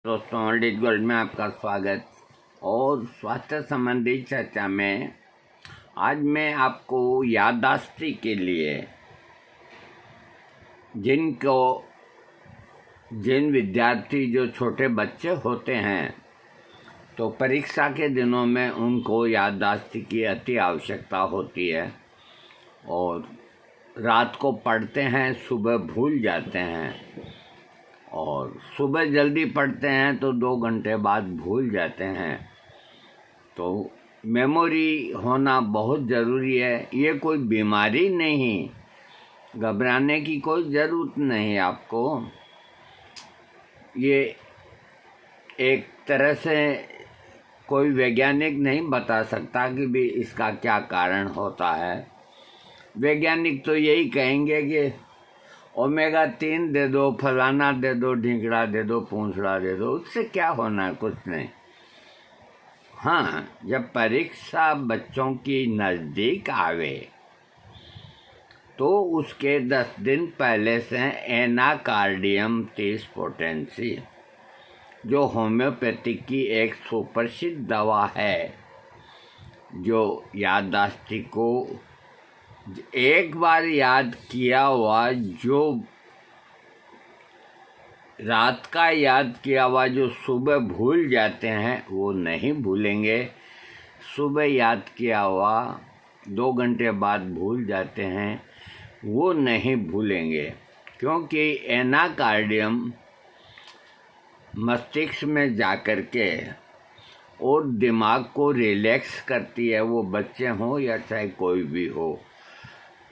दोस्तों, डिज गोल्ड में आपका स्वागत। और स्वास्थ्य संबंधी चर्चा में आज मैं आपको याददाश्ती के लिए जिन विद्यार्थी जो छोटे बच्चे होते हैं तो परीक्षा के दिनों में उनको याददाश्ती की अति आवश्यकता होती है और रात को पढ़ते हैं, सुबह भूल जाते हैं और सुबह जल्दी पढ़ते हैं तो 2 घंटे बाद भूल जाते हैं। तो मेमोरी होना बहुत ज़रूरी है। ये कोई बीमारी नहीं, घबराने की कोई ज़रूरत नहीं आपको। ये एक तरह से कोई वैज्ञानिक नहीं बता सकता कि भी इसका क्या कारण होता है। वैज्ञानिक तो यही कहेंगे कि ओमेगा 3 दे दो, फलाना दे दो, ढींगड़ा दे दो, पूंछड़ा दे दो, उससे क्या होना, कुछ नहीं। हाँ, जब परीक्षा बच्चों की नज़दीक आवे तो उसके 10 दिन पहले से एनाकार्डियम 30 पोटेंसी, जो होम्योपैथिक की एक सुप्रसिद्ध दवा है, जो याददाश्ती को एक बार याद किया हुआ, जो रात का याद किया हुआ जो सुबह भूल जाते हैं वो नहीं भूलेंगे। सुबह याद किया हुआ 2 घंटे बाद भूल जाते हैं वो नहीं भूलेंगे, क्योंकि एनाकार्डियम मस्तिष्क में जाकर के और दिमाग को रिलैक्स करती है, वो बच्चे हों या चाहे कोई भी हो।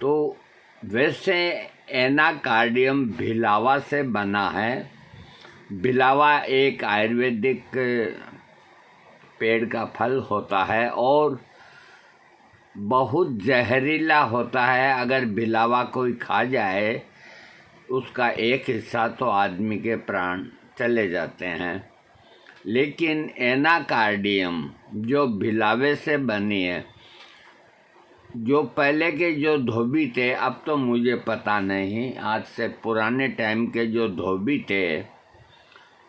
तो वैसे एनाकार्डियम भिलावा से बना है। भिलावा एक आयुर्वेदिक पेड़ का फल होता है और बहुत जहरीला होता है। अगर भिलावा कोई खा जाए उसका एक हिस्सा तो आदमी के प्राण चले जाते हैं। लेकिन एनाकार्डियम जो भिलावे से बनी है, जो पहले के जो धोबी थे, अब तो मुझे पता नहीं, आज से पुराने टाइम के जो धोबी थे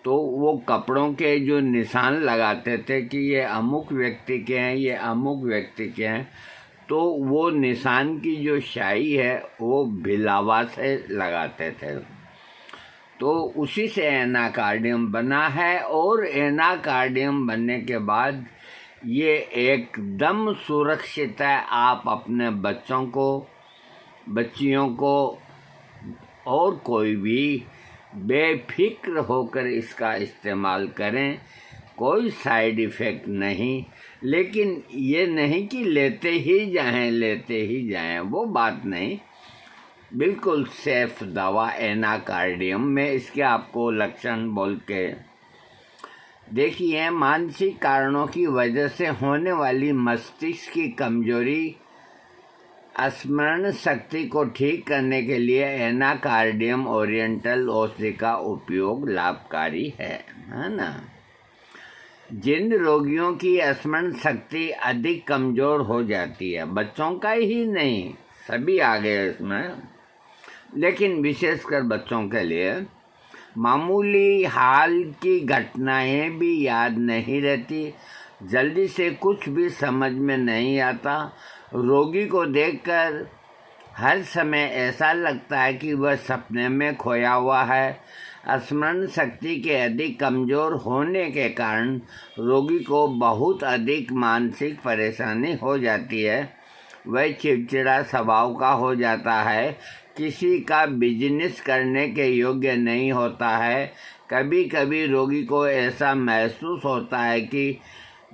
तो वो कपड़ों के जो निशान लगाते थे कि ये अमुक व्यक्ति के हैं, ये अमुक व्यक्ति के हैं, तो वो निशान की जो स्याही है वो भिलावा से लगाते थे। तो उसी से एनाकार्डियम बना है और एनाकार्डियम बनने के बाद ये एकदम सुरक्षित है। आप अपने बच्चों को, बच्चियों को और कोई भी बेफिक्र होकर इसका इस्तेमाल करें, कोई साइड इफ़ेक्ट नहीं। लेकिन ये नहीं कि लेते ही जाएं, वो बात नहीं। बिल्कुल सेफ दवा एनाकार्डियम में इसके आपको लक्षण बोल के देखिए। मानसिक कारणों की वजह से होने वाली मस्तिष्क की कमजोरी, स्मरण शक्ति को ठीक करने के लिए एनाकार्डियम ओरिएंटल औषधि का उपयोग लाभकारी है ना। जिन रोगियों की स्मरण शक्ति अधिक कमजोर हो जाती है, बच्चों का ही नहीं, सभी आ गए इसमें, लेकिन विशेषकर बच्चों के लिए मामूली हाल की घटनाएं भी याद नहीं रहती, जल्दी से कुछ भी समझ में नहीं आता। रोगी को देखकर हर समय ऐसा लगता है कि वह सपने में खोया हुआ है। स्मरण शक्ति के अधिक कमज़ोर होने के कारण रोगी को बहुत अधिक मानसिक परेशानी हो जाती है। वह चिड़चिड़ा स्वभाव का हो जाता है, किसी का बिजनेस करने के योग्य नहीं होता है। कभी कभी रोगी को ऐसा महसूस होता है कि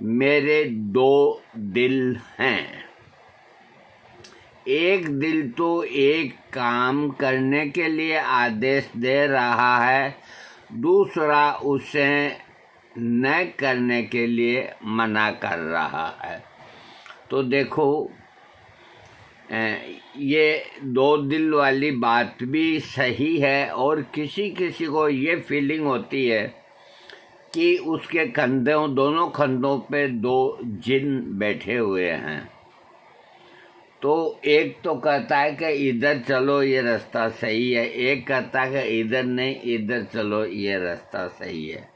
मेरे 2 दिल हैं, एक दिल तो एक काम करने के लिए आदेश दे रहा है, दूसरा उसे न करने के लिए मना कर रहा है। तो देखो, ये 2 दिल वाली बात भी सही है। और किसी किसी को ये फीलिंग होती है कि उसके कंधों, दोनों कंधों पे 2 जिन बैठे हुए हैं। तो एक तो कहता है कि इधर चलो ये रास्ता सही है, एक कहता है कि इधर नहीं, इधर चलो ये रास्ता सही है।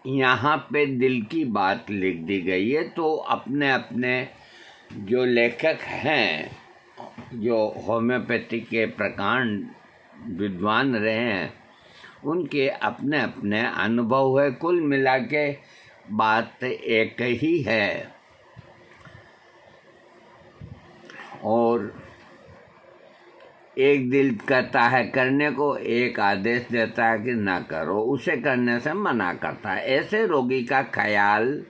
यहाँ पे दिल की बात लिख दी गई है। तो अपने अपने जो लेखक हैं, जो होम्योपैथी के प्रकांड विद्वान रहे हैं, उनके अपने अपने अनुभव है। कुल मिला के बात एक ही है। और एक दिल कहता है करने को, एक आदेश देता है कि ना करो, उसे करने से मना करता है। ऐसे रोगी का ख्याल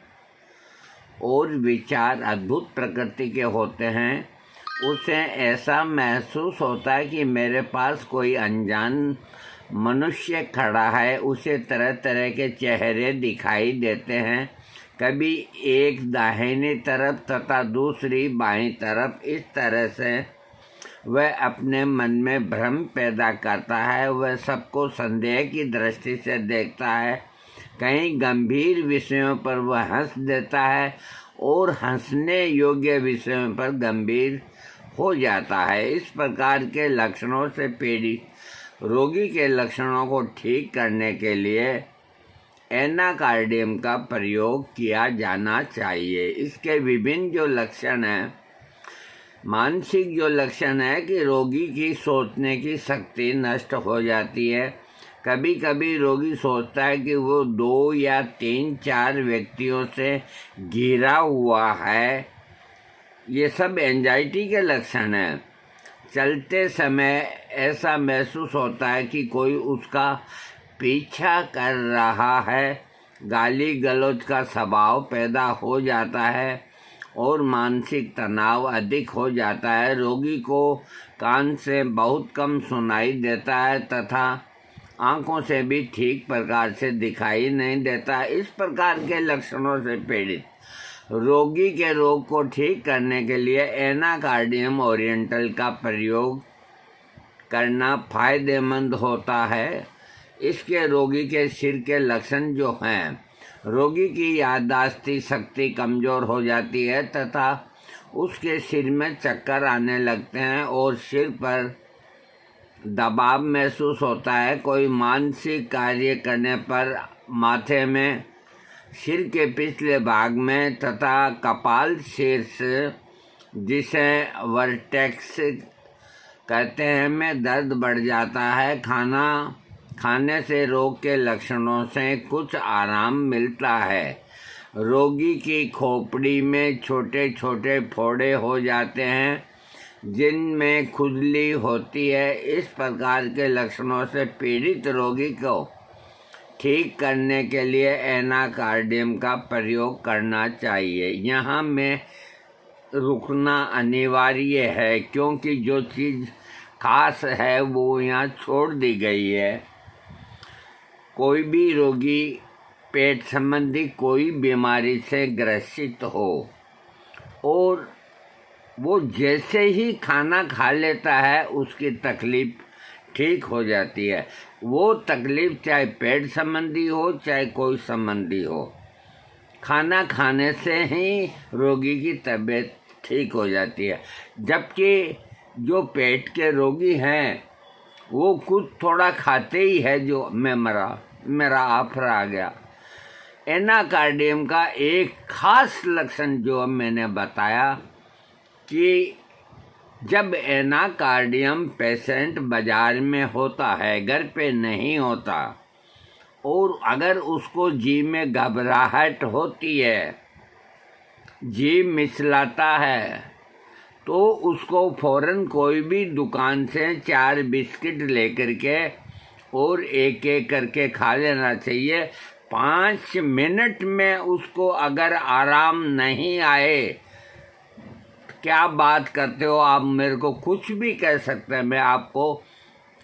और विचार अद्भुत प्रकृति के होते हैं। उसे ऐसा महसूस होता है कि मेरे पास कोई अनजान मनुष्य खड़ा है। उसे तरह तरह के चेहरे दिखाई देते हैं, कभी एक दाहिनी तरफ तथा दूसरी बाईं तरफ। इस तरह से वह अपने मन में भ्रम पैदा करता है। वह सबको संदेह की दृष्टि से देखता है। कई गंभीर विषयों पर वह हंस देता है और हंसने योग्य विषयों पर गंभीर हो जाता है। इस प्रकार के लक्षणों से पीड़ित रोगी के लक्षणों को ठीक करने के लिए एनाकार्डियम का प्रयोग किया जाना चाहिए। इसके विभिन्न जो लक्षण हैं, मानसिक जो लक्षण है कि रोगी की सोचने की शक्ति नष्ट हो जाती है। कभी कभी रोगी सोचता है कि वो 2 या 3-4 व्यक्तियों से घिरा हुआ है। ये सब एंजाइटी के लक्षण हैं। चलते समय ऐसा महसूस होता है कि कोई उसका पीछा कर रहा है। गाली गलौज का स्वभाव पैदा हो जाता है और मानसिक तनाव अधिक हो जाता है। रोगी को कान से बहुत कम सुनाई देता है तथा आँखों से भी ठीक प्रकार से दिखाई नहीं देता। इस प्रकार के लक्षणों से पीड़ित रोगी के रोग को ठीक करने के लिए एनाकार्डियम ओरिएंटल का प्रयोग करना फायदेमंद होता है। इसके रोगी के सिर के लक्षण जो हैं, रोगी की याददाश्ती शक्ति कमज़ोर हो जाती है तथा उसके सिर में चक्कर आने लगते हैं और सिर पर दबाव महसूस होता है। कोई मानसिक कार्य करने पर माथे में, सिर के पिछले भाग में तथा कपाल शीर्ष, जिसे वर्टेक्स कहते हैं, में दर्द बढ़ जाता है। खाना खाने से रोग के लक्षणों से कुछ आराम मिलता है। रोगी की खोपड़ी में छोटे छोटे फोड़े हो जाते हैं जिनमें खुजली होती है। इस प्रकार के लक्षणों से पीड़ित रोगी को ठीक करने के लिए एनाकार्डियम का प्रयोग करना चाहिए। यहाँ में रुकना अनिवार्य है क्योंकि जो चीज़ खास है वो यहाँ छोड़ दी गई है। कोई भी रोगी पेट संबंधी कोई बीमारी से ग्रसित हो और वो जैसे ही खाना खा लेता है उसकी तकलीफ़ ठीक हो जाती है। वो तकलीफ़ चाहे पेट संबंधी हो चाहे कोई संबंधी हो, खाना खाने से ही रोगी की तबीयत ठीक हो जाती है। जबकि जो पेट के रोगी हैं वो कुछ थोड़ा खाते ही है जो मेरा आफरा आ गया। एनाकार्डियम का एक खास लक्षण जो मैंने बताया कि जब एनाकार्डियम पेशेंट बाज़ार में होता है, घर पे नहीं होता, और अगर उसको जीभ में घबराहट होती है, जीभ मिचलाता है, तो उसको फ़ौरन कोई भी दुकान से 4 बिस्किट लेकर के और एक एक करके खा लेना चाहिए। 5 मिनट में उसको अगर आराम नहीं आए, क्या बात करते हो आप, मेरे को कुछ भी कह सकते हैं, मैं आपको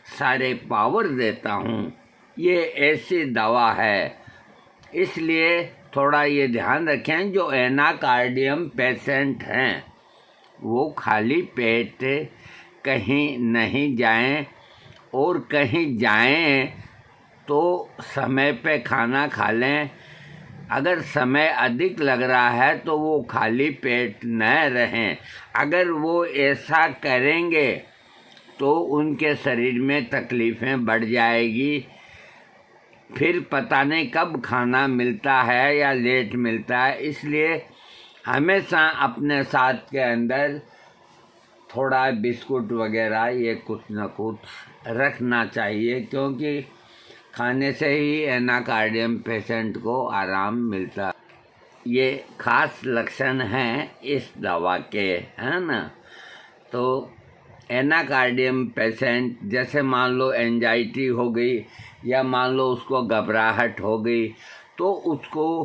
सारे पावर देता हूँ। ये ऐसी दवा है, इसलिए थोड़ा ये ध्यान रखें जो एनाकार्डियम पेशेंट हैं वो खाली पेट कहीं नहीं जाएं, और कहीं जाएं तो समय पे खाना खा लें। अगर समय अधिक लग रहा है तो वो खाली पेट न रहें। अगर वो ऐसा करेंगे तो उनके शरीर में तकलीफ़ें बढ़ जाएगी। फिर पता नहीं कब खाना मिलता है या लेट मिलता है, इसलिए हमेशा अपने साथ के अंदर थोड़ा बिस्कुट वगैरह ये कुछ न कुछ रखना चाहिए, क्योंकि खाने से ही एनाकार्डियम पेशेंट को आराम मिलता है। ये खास लक्षण हैं इस दवा के, है ना। तो एनाकार्डियम पेशेंट, जैसे मान लो एंजाइटी हो गई या मान लो उसको घबराहट हो गई, तो उसको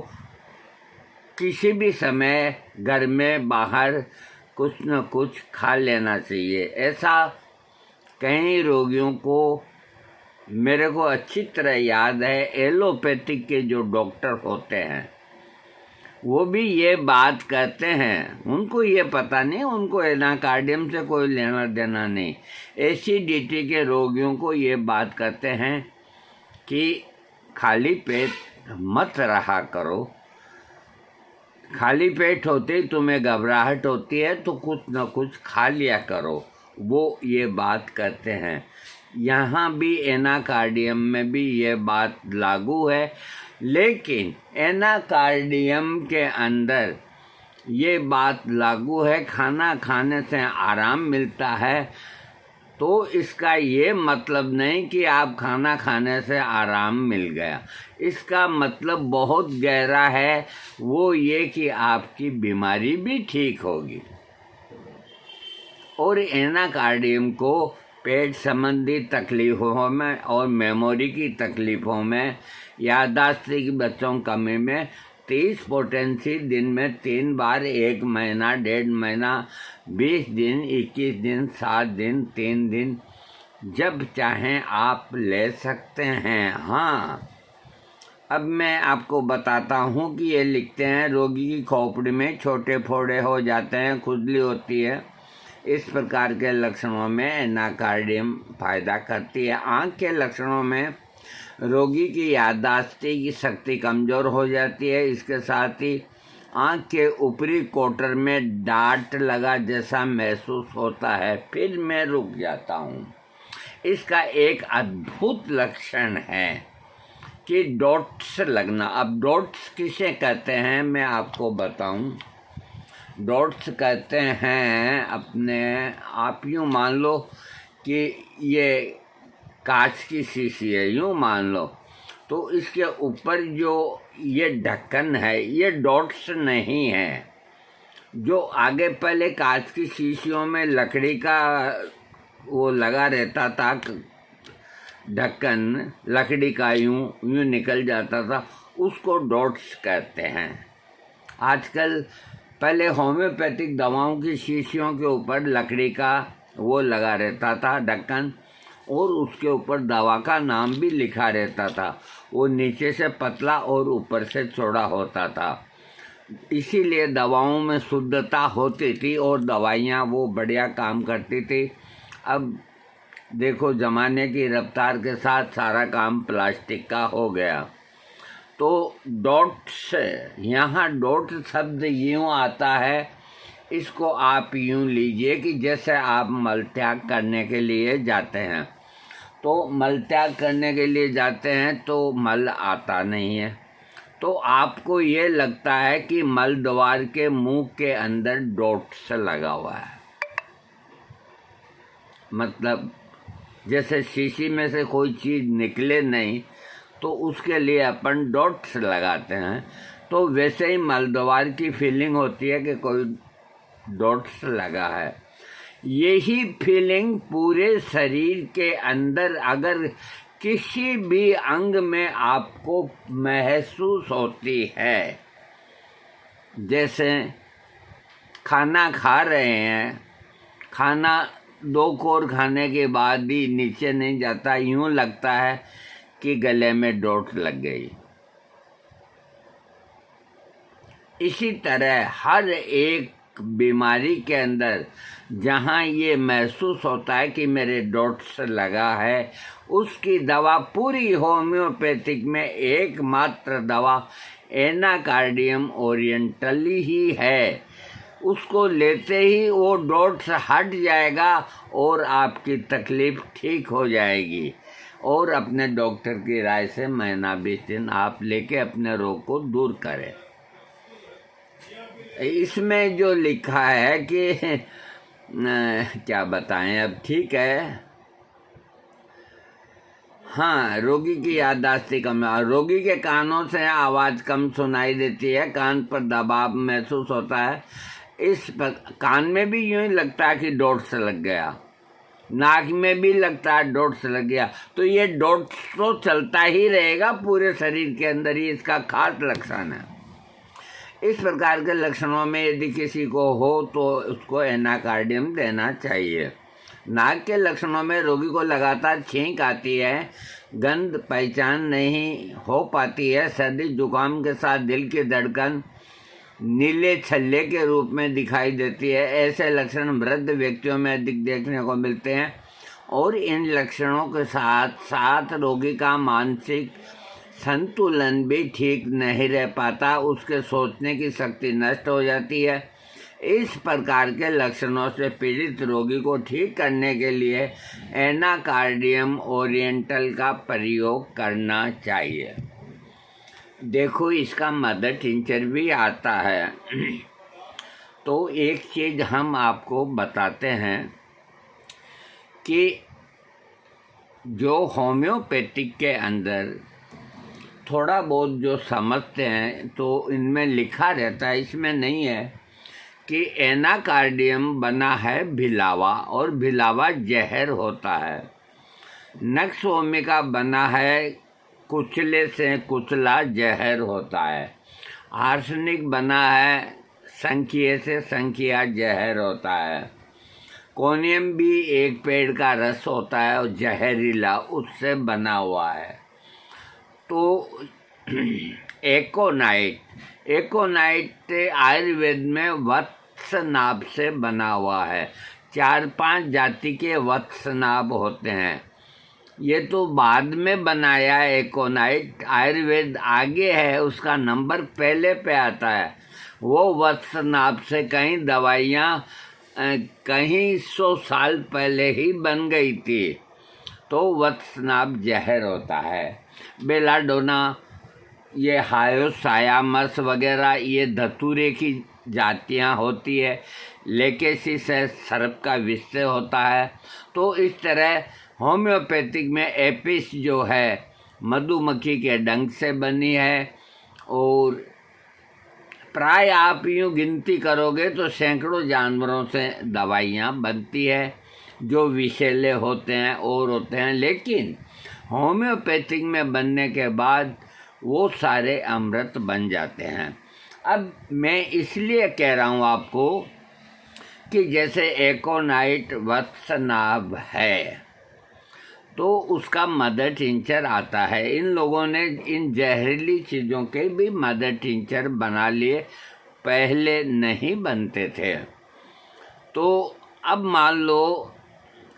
किसी भी समय घर में बाहर कुछ न कुछ खा लेना चाहिए। ऐसा कई रोगियों को मेरे को अच्छी तरह याद है, एलोपैथिक के जो डॉक्टर होते हैं वो भी ये बात करते हैं, उनको ये पता नहीं, उनको एनाकार्डियम से कोई लेना देना नहीं। एसिडिटी के रोगियों को ये बात करते हैं कि खाली पेट मत रहा करो, खाली पेट होते ही तुम्हें घबराहट होती है तो कुछ न कुछ खा लिया करो, वो ये बात करते हैं। यहाँ भी एनाकार्डियम में भी ये बात लागू है, लेकिन एनाकार्डियम के अंदर ये बात लागू है खाना खाने से आराम मिलता है, तो इसका ये मतलब नहीं कि आप खाना खाने से आराम मिल गया। इसका मतलब बहुत गहरा है, वो ये कि आपकी बीमारी भी ठीक होगी। और एनाकार्डियम को पेट संबंधी तकलीफ़ों में और मेमोरी की तकलीफ़ों में, याददाश्त की बच्चों कमी में 30 पोटेंसी दिन में 3 बार, 1 महीना, 1.5 महीना, 20 दिन, 21 दिन, 7 दिन, 3 दिन, जब चाहें आप ले सकते हैं। हाँ, अब मैं आपको बताता हूँ कि ये लिखते हैं रोगी की खोपड़ी में छोटे फोड़े हो जाते हैं, खुजली होती है। इस प्रकार के लक्षणों में एनाकार्डियम फ़ायदा करती है। आँख के लक्षणों में रोगी की याददाश्त की शक्ति कमज़ोर हो जाती है। इसके साथ ही आँख के ऊपरी क्वार्टर में डार्ट लगा जैसा महसूस होता है। फिर मैं रुक जाता हूँ। इसका एक अद्भुत लक्षण है कि डॉट्स लगना। अब डॉट्स किसे कहते हैं मैं आपको बताऊं। डॉट्स कहते हैं अपने आप, यूँ मान लो कि ये कांच की शीशी है, यूँ मान लो, तो इसके ऊपर जो ये ढक्कन है ये डॉट्स नहीं है। जो आगे पहले कांच की शीशियों में लकड़ी का वो लगा रहता था ढक्कन, लकड़ी का यूँ निकल जाता था, उसको डॉट्स कहते हैं। आजकल पहले होम्योपैथिक दवाओं की शीशियों के ऊपर लकड़ी का वो लगा रहता था ढक्कन, और उसके ऊपर दवा का नाम भी लिखा रहता था। वो नीचे से पतला और ऊपर से चौड़ा होता था, इसीलिए दवाओं में शुद्धता होती थी और दवाइयाँ वो बढ़िया काम करती थी। अब देखो ज़माने की रफ्तार के साथ सारा काम प्लास्टिक का हो गया। तो डॉट्स, यहाँ डॉट शब्द यूँ आता है, इसको आप यूँ लीजिए कि जैसे आप मलत्याग करने के लिए जाते हैं, तो मलत्याग करने के लिए जाते हैं तो मल आता नहीं है, तो आपको ये लगता है कि मल द्वार के मुंह के अंदर डॉट्स लगा हुआ है। मतलब जैसे शीशी में से कोई चीज़ निकले नहीं तो उसके लिए अपन डॉट्स लगाते हैं, तो वैसे ही मलद्वार की फीलिंग होती है कि कोई डॉट्स लगा है। यही फीलिंग पूरे शरीर के अंदर अगर किसी भी अंग में आपको महसूस होती है, जैसे खाना खा रहे हैं, खाना 2 कोर खाने के बाद भी नीचे नहीं जाता, यूँ लगता है कि गले में डॉट लग गई। इसी तरह हर एक बीमारी के अंदर जहाँ ये महसूस होता है कि मेरे डॉट्स लगा है, उसकी दवा पूरी होम्योपैथिक में एकमात्र दवा एनाकार्डियम ओरिएंटली ही है। उसको लेते ही वो डॉट्स हट जाएगा और आपकी तकलीफ़ ठीक हो जाएगी। और अपने डॉक्टर की राय से महीना 20 दिन आप लेके अपने रोग को दूर करें। इसमें जो लिखा है कि क्या बताएं, अब ठीक है। हाँ, रोगी की याददाश्त कम, रोगी के कानों से आवाज़ कम सुनाई देती है, कान पर दबाव महसूस होता है, कान में भी यूं ही लगता है कि डॉट्स लग गया, नाक में भी लगता है डॉट्स लग गया। तो ये डॉट्स तो चलता ही रहेगा पूरे शरीर के अंदर, ही इसका खास लक्षण है। इस प्रकार के लक्षणों में यदि किसी को हो तो उसको एनाकार्डियम देना चाहिए। नाक के लक्षणों में रोगी को लगातार छींक आती है, गंध पहचान नहीं हो पाती है, सर्दी जुकाम के साथ दिल की धड़कन नीले छल्ले के रूप में दिखाई देती है। ऐसे लक्षण वृद्ध व्यक्तियों में अधिक देखने को मिलते हैं और इन लक्षणों के साथ साथ रोगी का मानसिक संतुलन भी ठीक नहीं रह पाता, उसके सोचने की शक्ति नष्ट हो जाती है। इस प्रकार के लक्षणों से पीड़ित रोगी को ठीक करने के लिए एनाकार्डियम ओरिएंटल का प्रयोग करना चाहिए। देखो, इसका मदर टिंचर भी आता है। तो एक चीज़ हम आपको बताते हैं कि जो होम्योपैथिक के अंदर थोड़ा बहुत जो समझते हैं तो इनमें लिखा रहता है, इसमें नहीं है कि एनाकार्डियम बना है भिलावा और भिलावा जहर होता है। नक्स ओमिका बना है कुचले से कुचला जहर होता है। आर्सेनिक बना है संखिए से संखिया जहर होता है। कोनियम भी एक पेड़ का रस होता है और जहरीला उससे बना हुआ है। तो एकोनाइट आयुर्वेद में वत्स नाभ से बना हुआ है। 4-5 जाति के वत्स नाभ होते हैं। ये तो बाद में बनाया है एकोनाइट, आयुर्वेद आगे है, उसका नंबर पहले पे आता है। वो वत्स नाभ से कई दवाइयाँ कहीं 100 साल पहले ही बन गई थी। तो वत्स नाभ जहर होता है। बेलाडोना, ये हायोसायामस वगैरह ये धतूरे की जातियाँ होती है। लेकेसिस है, सर्प का विषय होता है। तो इस तरह होम्योपैथिक में एपिस जो है मधुमक्खी के डंक से बनी है और प्राय आप यूँ गिनती करोगे तो सैकड़ों जानवरों से दवाइयाँ बनती है जो विषैले होते हैं और होते हैं, लेकिन होम्योपैथिक में बनने के बाद वो सारे अमृत बन जाते हैं। अब मैं इसलिए कह रहा हूँ आपको कि जैसे एकोनाइट वत्स नाभ है तो उसका मदर टिंचर आता है। इन लोगों ने इन जहरीली चीज़ों के भी मदर टिंचर बना लिए, पहले नहीं बनते थे। तो अब मान लो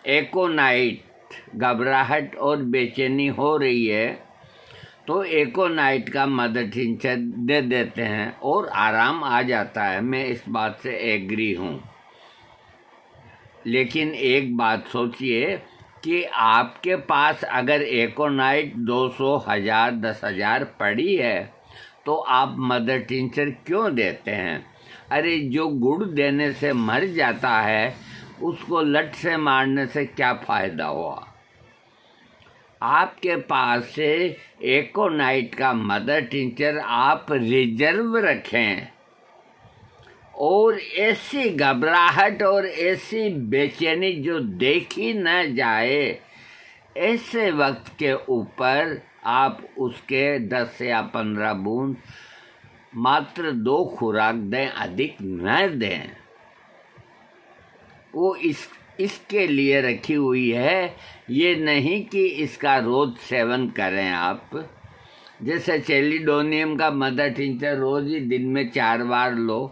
एकोनाइट घबराहट और बेचैनी हो रही है तो एकोनाइट का मदर टिंचर दे देते हैं और आराम आ जाता है। मैं इस बात से एग्री हूँ, लेकिन एक बात सोचिए कि आपके पास अगर एकोनाइट 200, 1000, 10,000 पड़ी है तो आप मदर टिंचर क्यों देते हैं? अरे जो गुड़ देने से मर जाता है उसको लट से मारने से क्या फ़ायदा हुआ? आपके पास से एकोनाइट का मदर टिंचर आप रिजर्व रखें और ऐसी घबराहट और ऐसी बेचैनी जो देखी न जाए, ऐसे वक्त के ऊपर आप उसके 10 या 15 बूंद मात्र 2 खुराक दें, अधिक न दें। वो इसके लिए रखी हुई है, ये नहीं कि इसका रोज़ सेवन करें आप। जैसे चेलिडोनियम का मदर टिंचर रोज़ ही दिन में 4 बार लो,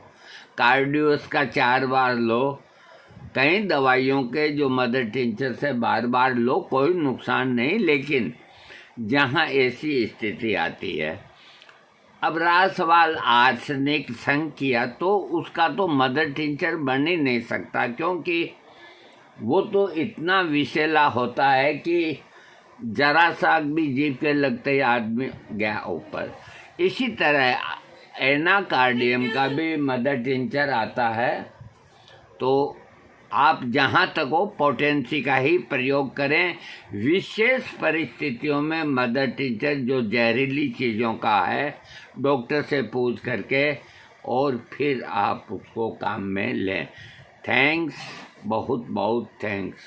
कार्डियोस का 4 बार लो, कई दवाइयों के जो मदर टिंचर से बार बार लो, कोई नुकसान नहीं। लेकिन जहाँ ऐसी स्थिति आती है, अब रहा सवाल आर्सेनिक संखिया, तो उसका तो मदर टिंचर बन ही नहीं सकता, क्योंकि वो तो इतना विषैला होता है कि जरा सा भी जीभ के लगते ही आदमी गया ऊपर। इसी तरह एनाकार्डियम का भी मदर टिंचर आता है, तो आप जहाँ तक हो पोटेंसी का ही प्रयोग करें। विशेष परिस्थितियों में मदर टिंचर जो जहरीली चीज़ों का है डॉक्टर से पूछ करके और फिर आप उसको काम में लें। थैंक्स, बहुत बहुत थैंक्स।